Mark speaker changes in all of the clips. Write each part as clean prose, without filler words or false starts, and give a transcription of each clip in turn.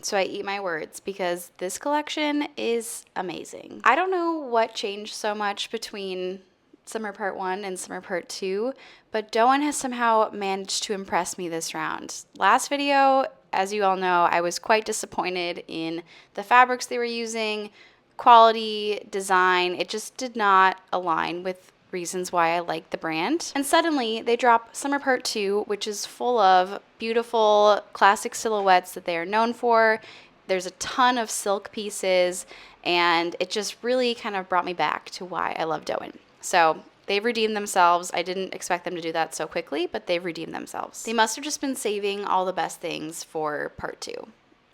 Speaker 1: So I eat my words because this collection is amazing. I don't know what changed so much between summer part 1 and summer part 2, but Doen has somehow managed to impress me this round. Last video, as you all know, I was quite disappointed in the fabrics they were using, quality, design. It just did not align with reasons why I like the brand. And suddenly they drop Summer Part 2, which is full of beautiful classic silhouettes that they are known for. There's a ton of silk pieces, and it just really kind of brought me back to why I love Doen. So they've redeemed themselves. I didn't expect them to do that so quickly, but they've redeemed themselves. They must have just been saving all the best things for part 2,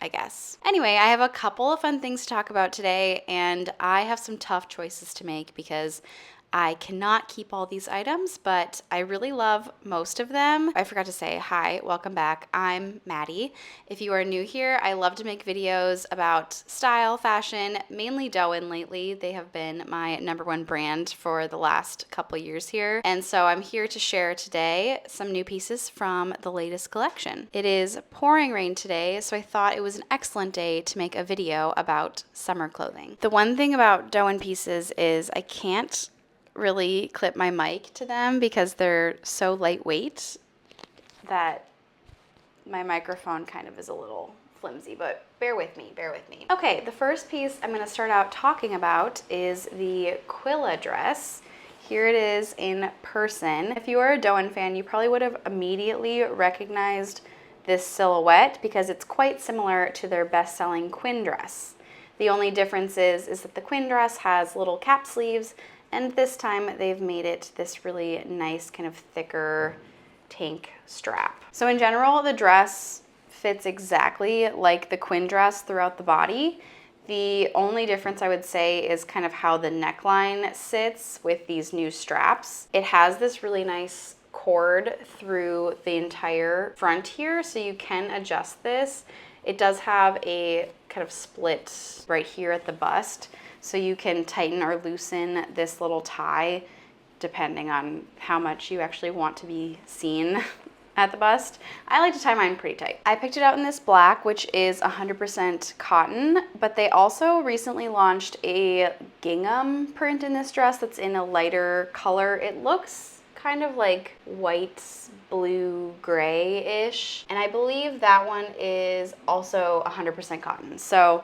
Speaker 1: I guess. Anyway, I have a couple of fun things to talk about today, and I have some tough choices to make because I cannot keep all these items, but I really love most of them. I forgot to say, hi, welcome back. I'm Maddie. If you are new here, I love to make videos about style, fashion, mainly Doen lately. They have been my #1 brand for the last couple years here. And so I'm here to share today some new pieces from the latest collection. It is pouring rain today, so I thought it was an excellent day to make a video about summer clothing. The one thing about Doen pieces is I can't really clip my mic to them because they're so lightweight that my microphone kind of is a little flimsy, but bear with me, bear with me. Okay, the first piece I'm gonna start out talking about is the Quilla Dress. Here it is in person. If you are a Doen fan, you probably would have immediately recognized this silhouette because it's quite similar to their best-selling Quinn dress. The only difference is that the Quinn dress has little cap sleeves, and this time they've made it this really nice kind of thicker tank strap. So in general, the dress fits exactly like the Quinn dress throughout the body. The only difference I would say is kind of how the neckline sits with these new straps. It has this really nice cord through the entire front here, so you can adjust this. It does have a kind of split right here at the bust, so you can tighten or loosen this little tie depending on how much you actually want to be seen at the bust. I like to tie mine pretty tight. I picked it out in this black, which is 100% cotton, but they also recently launched a gingham print in this dress that's in a lighter color. It looks kind of like white, blue, gray-ish, and I believe that one is also 100% cotton. So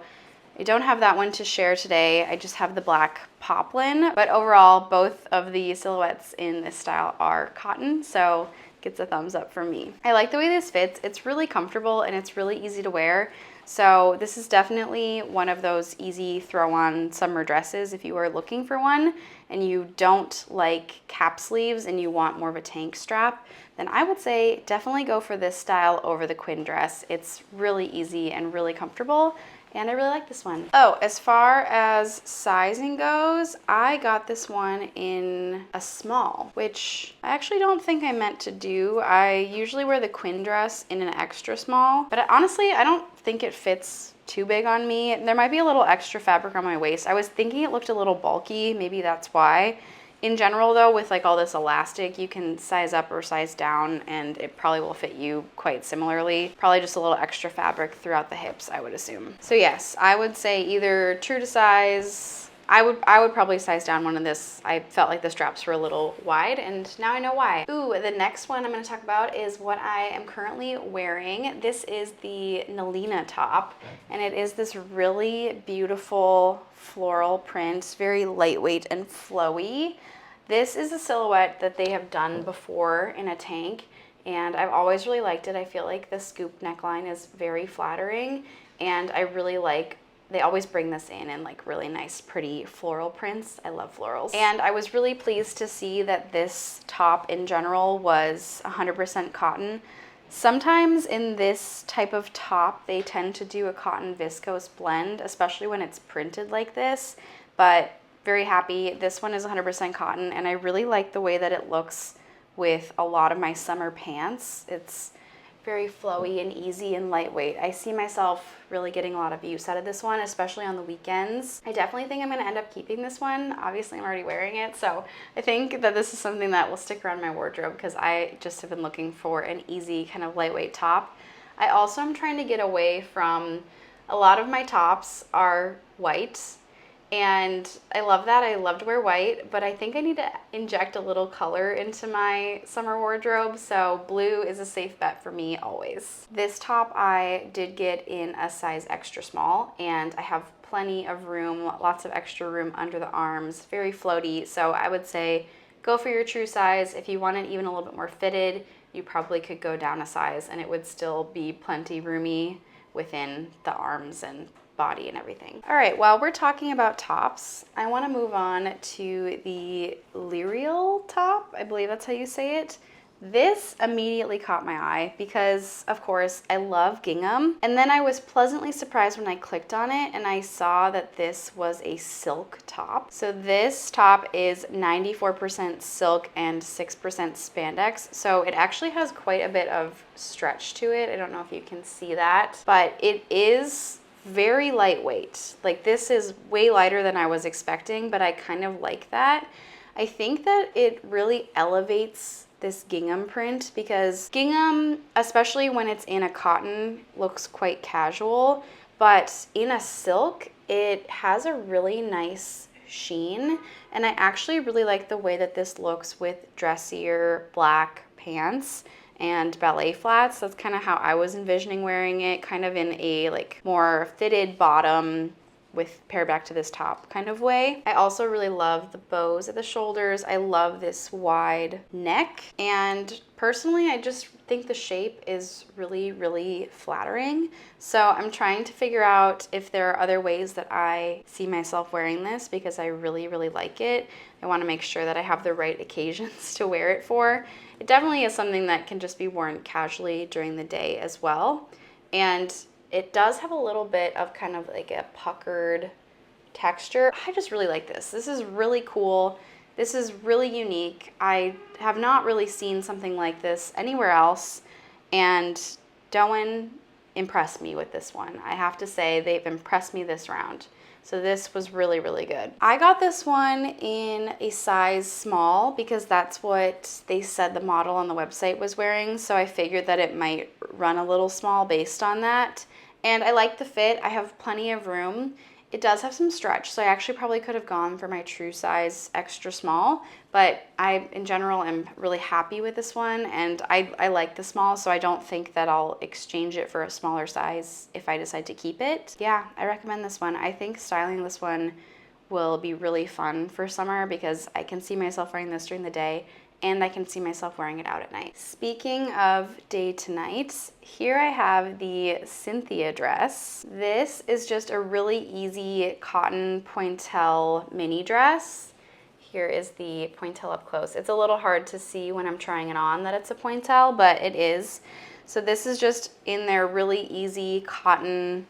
Speaker 1: I don't have that one to share today. I just have the black poplin, but overall, both of the silhouettes in this style are cotton, so gets a thumbs up from me. I like the way this fits. It's really comfortable and it's really easy to wear. So this is definitely one of those easy throw-on summer dresses if you are looking for one and you don't like cap sleeves and you want more of a tank strap, then I would say definitely go for this style over the Quinn dress. It's really easy and really comfortable, and I really like this one. Oh, as far as sizing goes, I got this one in a small, which I actually don't think I meant to do. I usually wear the Quinn dress in an extra small, but honestly, I don't think it fits too big on me. There might be a little extra fabric on my waist. I was thinking it looked a little bulky, maybe that's why. In general though, with like all this elastic, you can size up or size down and it probably will fit you quite similarly. Probably just a little extra fabric throughout the hips, I would assume. So yes, I would say either true to size. I would probably size down one of this. I felt like the straps were a little wide and now I know why. Ooh, the next one I'm gonna talk about is what I am currently wearing. This is the Nolina top, and it is this really beautiful floral print, very lightweight and flowy. This is a silhouette that they have done before in a tank, and I've always really liked it. I feel like the scoop neckline is very flattering, and I really like, they always bring this in like really nice, pretty floral prints. I love florals. And I was really pleased to see that this top in general was 100% cotton. Sometimes in this type of top, they tend to do a cotton viscose blend, especially when it's printed like this, but very happy. This one is 100% cotton, and I really like the way that it looks with a lot of my summer pants. It's very flowy and easy and lightweight. I see myself really getting a lot of use out of this one, especially on the weekends. I definitely think I'm gonna end up keeping this one. Obviously, I'm already wearing it, so I think that this is something that will stick around my wardrobe because I just have been looking for an easy kind of lightweight top. I also am trying to get away from A lot of my tops are white, and I love that. I love to wear white, but I think I need to inject a little color into my summer wardrobe, so blue is a safe bet for me always. This top I did get in a size extra small, and I have plenty of room, lots of extra room under the arms, very floaty, so I would say go for your true size. If you want it even a little bit more fitted, you probably could go down a size and it would still be plenty roomy within the arms and body and everything. All right, while we're talking about tops, I want to move on to the Liel top. I believe that's how you say it. This immediately caught my eye because, of course, I love gingham. And then I was pleasantly surprised when I clicked on it and I saw that this was a silk top. So this top is 94% silk and 6% spandex. So it actually has quite a bit of stretch to it. I don't know if you can see that, but it is very lightweight. Like, this is way lighter than I was expecting, but I kind of like that. I think that it really elevates this gingham print because gingham, especially when it's in a cotton, looks quite casual, but in a silk, it has a really nice sheen. And I actually really like the way that this looks with dressier black pants and ballet flats. That's kind of how I was envisioning wearing it, kind of in a like more fitted bottom with paired back to this top kind of way. I also really love the bows at the shoulders. I love this wide neck, and personally I just think the shape is really, really flattering. So I'm trying to figure out if there are other ways that I see myself wearing this because I really, really like it. I want to make sure that I have the right occasions to wear it for. It definitely is something that can just be worn casually during the day as well. And it does have a little bit of kind of like a puckered texture. I just really like this. This is really cool. This is really unique. I have not really seen something like this anywhere else, and Doen impressed me with this one. I have to say, they've impressed me this round. So this was really, really good. I got this one in a size small because that's what they said the model on the website was wearing. So I figured that it might run a little small based on that. And I like the fit. I have plenty of room. It does have some stretch, so I actually probably could have gone for my true size extra small, but I, in general, am really happy with this one, and I like the small, so I don't think that I'll exchange it for a smaller size if I decide to keep it. Yeah, I recommend this one. I think styling this one will be really fun for summer because I can see myself wearing this during the day, and I can see myself wearing it out at night. Speaking of day to night, here I have the Cynthia dress. This is just a really easy cotton pointelle mini dress. Here is the pointelle up close. It's a little hard to see when I'm trying it on that it's a pointelle, but it is. So this is just in their really easy cotton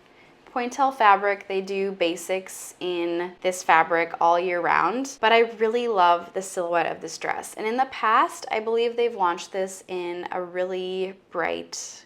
Speaker 1: pointelle fabric. They do basics in this fabric all year round, but I really love the silhouette of this dress. And in the past, I believe they've launched this in a really bright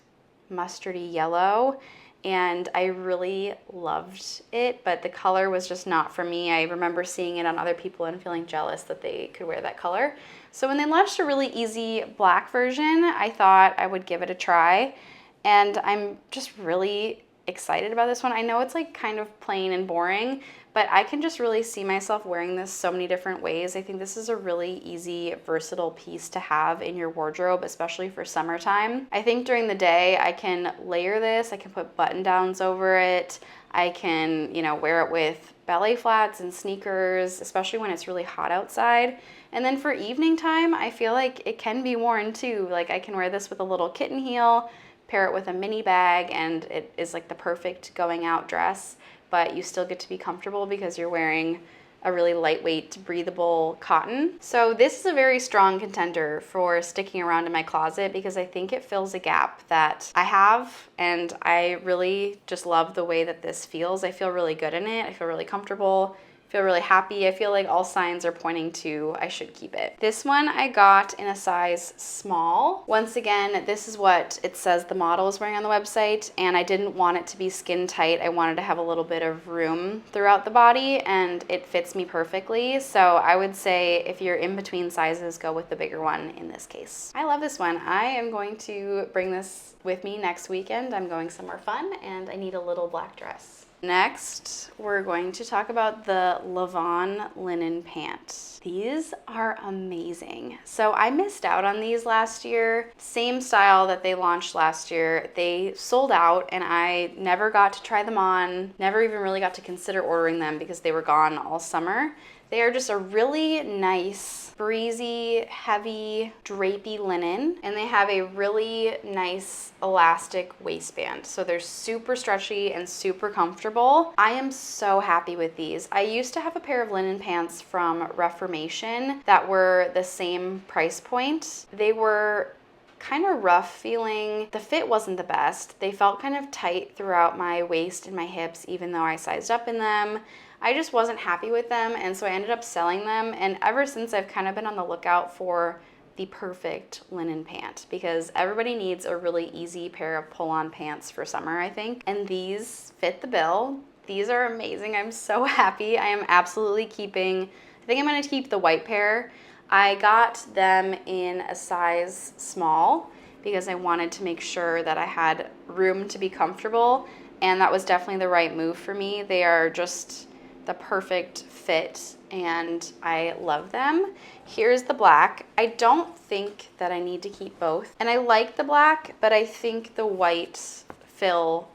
Speaker 1: mustardy yellow, and I really loved it, but the color was just not for me. I remember seeing it on other people and feeling jealous that they could wear that color. So when they launched a really easy black version, I thought I would give it a try, and I'm just really excited about this one. I know it's like kind of plain and boring, but I can just really see myself wearing this so many different ways. I think this is a really easy, versatile piece to have in your wardrobe, especially for summertime. I think during the day I can layer this, I can put button downs over it, I can, you know, wear it with ballet flats and sneakers, especially when it's really hot outside. And then for evening time, I feel like it can be worn too. Like, I can wear this with a little kitten heel, pair it with a mini bag, and it is like the perfect going out dress, but you still get to be comfortable because you're wearing a really lightweight, breathable cotton. So this is a very strong contender for sticking around in my closet because I think it fills a gap that I have, and I really just love the way that this feels. I feel really good in it. I feel really comfortable. Feel really happy. I feel like all signs are pointing to I should keep it. This one I got in a size small. Once again, this is what it says the model is wearing on the website, and I didn't want it to be skin tight. I wanted to have a little bit of room throughout the body, and it fits me perfectly. So I would say if you're in between sizes, go with the bigger one in this case. I love this one. I am going to bring this with me next weekend. I'm going somewhere fun, and I need a little black dress. Next, we're going to talk about the Levon linen pant. These are amazing. So I missed out on these last year. Same style that they launched last year. They sold out and I never got to try them on, never even really got to consider ordering them because they were gone all summer. They are just a really nice, breezy, heavy, drapey linen, and they have a really nice elastic waistband. So they're super stretchy and super comfortable. I am so happy with these. I used to have a pair of linen pants from Reformation that were the same price point. They were kind of rough feeling. The fit wasn't the best. They felt kind of tight throughout my waist and my hips, even though I sized up in them. I just wasn't happy with them, and so I ended up selling them, and ever since I've kind of been on the lookout for the perfect linen pant because everybody needs a really easy pair of pull-on pants for summer, I think, and these fit the bill. These are amazing. I'm so happy. I am absolutely keeping, I think I'm going to keep the white pair. I got them in a size small because I wanted to make sure that I had room to be comfortable, and that was definitely the right move for me. They are just the perfect fit and I love them. Here's the black. I don't think that I need to keep both. And I like the black, but I think the whites fill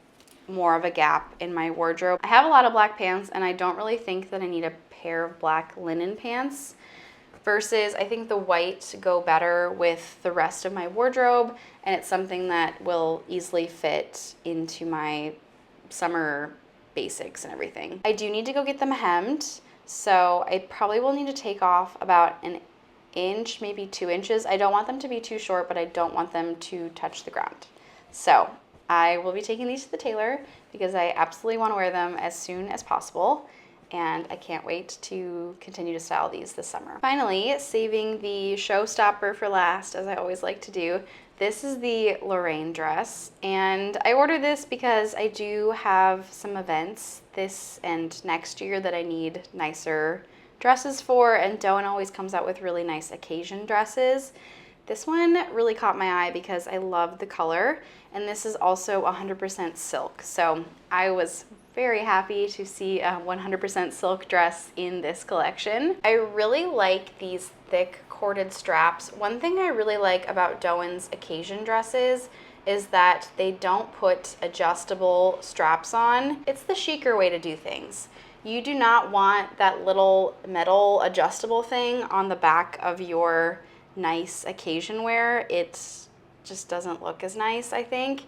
Speaker 1: more of a gap in my wardrobe. I have a lot of black pants and I don't really think that I need a pair of black linen pants versus I think the white go better with the rest of my wardrobe, and it's something that will easily fit into my summer basics and everything. I do need to go get them hemmed, so I probably will need to take off about an inch, maybe 2 inches. I don't want them to be too short, but I don't want them to touch the ground. So I will be taking these to the tailor because I absolutely want to wear them as soon as possible, and I can't wait to continue to style these this summer. Finally, saving the showstopper for last, as I always like to do, this is the Lorraine dress, and I ordered this because I do have some events this and next year that I need nicer dresses for, and Doen always comes out with really nice occasion dresses. This one really caught my eye because I love the color, and this is also 100% silk, so I was very happy to see a 100% silk dress in this collection. I really like these thick corded straps. One thing I really like about Doen's occasion dresses is that they don't put adjustable straps on. It's the chicer way to do things. You do not want that little metal adjustable thing on the back of your nice occasion wear. It just doesn't look as nice, I think.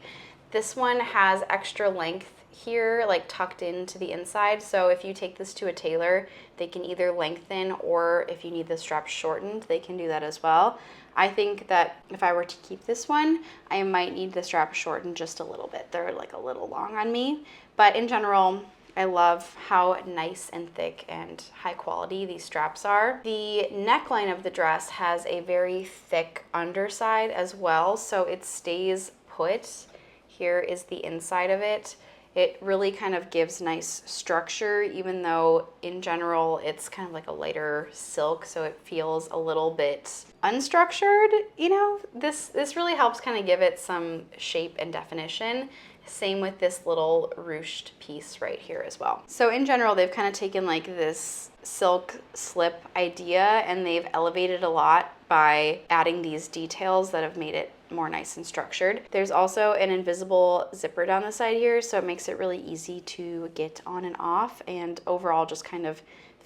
Speaker 1: This one has extra length here, like tucked into the inside, so if you take this to a tailor, they can either lengthen, or if you need the strap shortened, they can do that as well. I think that if I were to keep this one, I might need the strap shortened just a little bit. They're like a little long on me, but in general, I love how nice and thick and high quality these straps are. The neckline of the dress has a very thick underside as well, so it stays put. Here is the inside of it. It really kind of gives nice structure, even though in general it's kind of like a lighter silk, so it feels a little bit unstructured, you know? This really helps kind of give it some shape and definition. Same with this little ruched piece right here as well. So in general, they've kind of taken like this silk slip idea and they've elevated a lot by adding these details that have made it more nice and structured. There's also an invisible zipper down the side here, so it makes it really easy to get on and off, and overall just kind of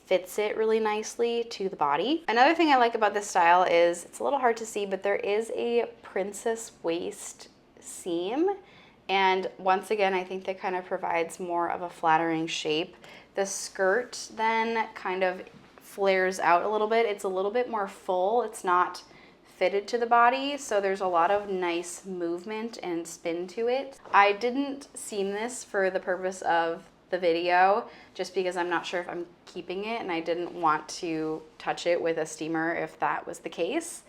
Speaker 1: fits it really nicely to the body. Another thing I like about this style is, it's a little hard to see, but there is a princess waist seam. And once again, I think that kind of provides more of a flattering shape. The skirt then kind of flares out a little bit. It's a little bit more full. It's not fitted to the body, so there's a lot of nice movement and spin to it. I didn't seam this for the purpose of the video just because I'm not sure if I'm keeping it and I didn't want to touch it with a steamer if that was the case.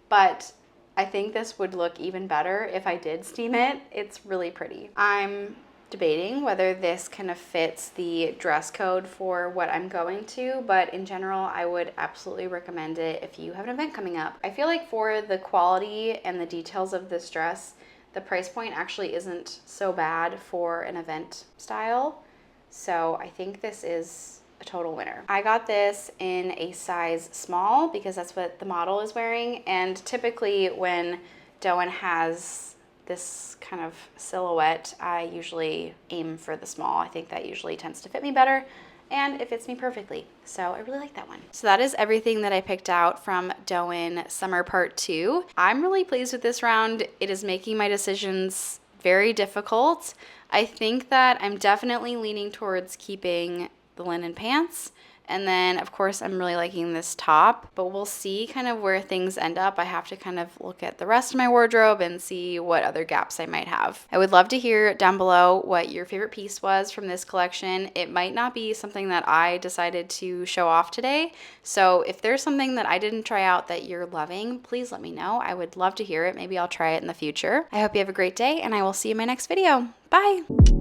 Speaker 1: But I think this would look even better if I did steam it. It's really pretty. I'm debating whether this kind of fits the dress code for what I'm going to, but in general, I would absolutely recommend it if you have an event coming up. I feel like for the quality and the details of this dress, the price point actually isn't so bad for an event style. So I think this is a total winner. I got this in a size small because that's what the model is wearing. And typically when Doen has this kind of silhouette, I usually aim for the small. I think that usually tends to fit me better and it fits me perfectly. So I really like that one. So that is everything that I picked out from Doen Summer Part 2. I'm really pleased with this round. It is making my decisions very difficult. I think that I'm definitely leaning towards keeping the linen pants. And then, of course, I'm really liking this top, but we'll see kind of where things end up. I have to kind of look at the rest of my wardrobe and see what other gaps I might have. I would love to hear down below what your favorite piece was from this collection. It might not be something that I decided to show off today. So if there's something that I didn't try out that you're loving, please let me know. I would love to hear it. Maybe I'll try it in the future. I hope you have a great day and I will see you in my next video. Bye.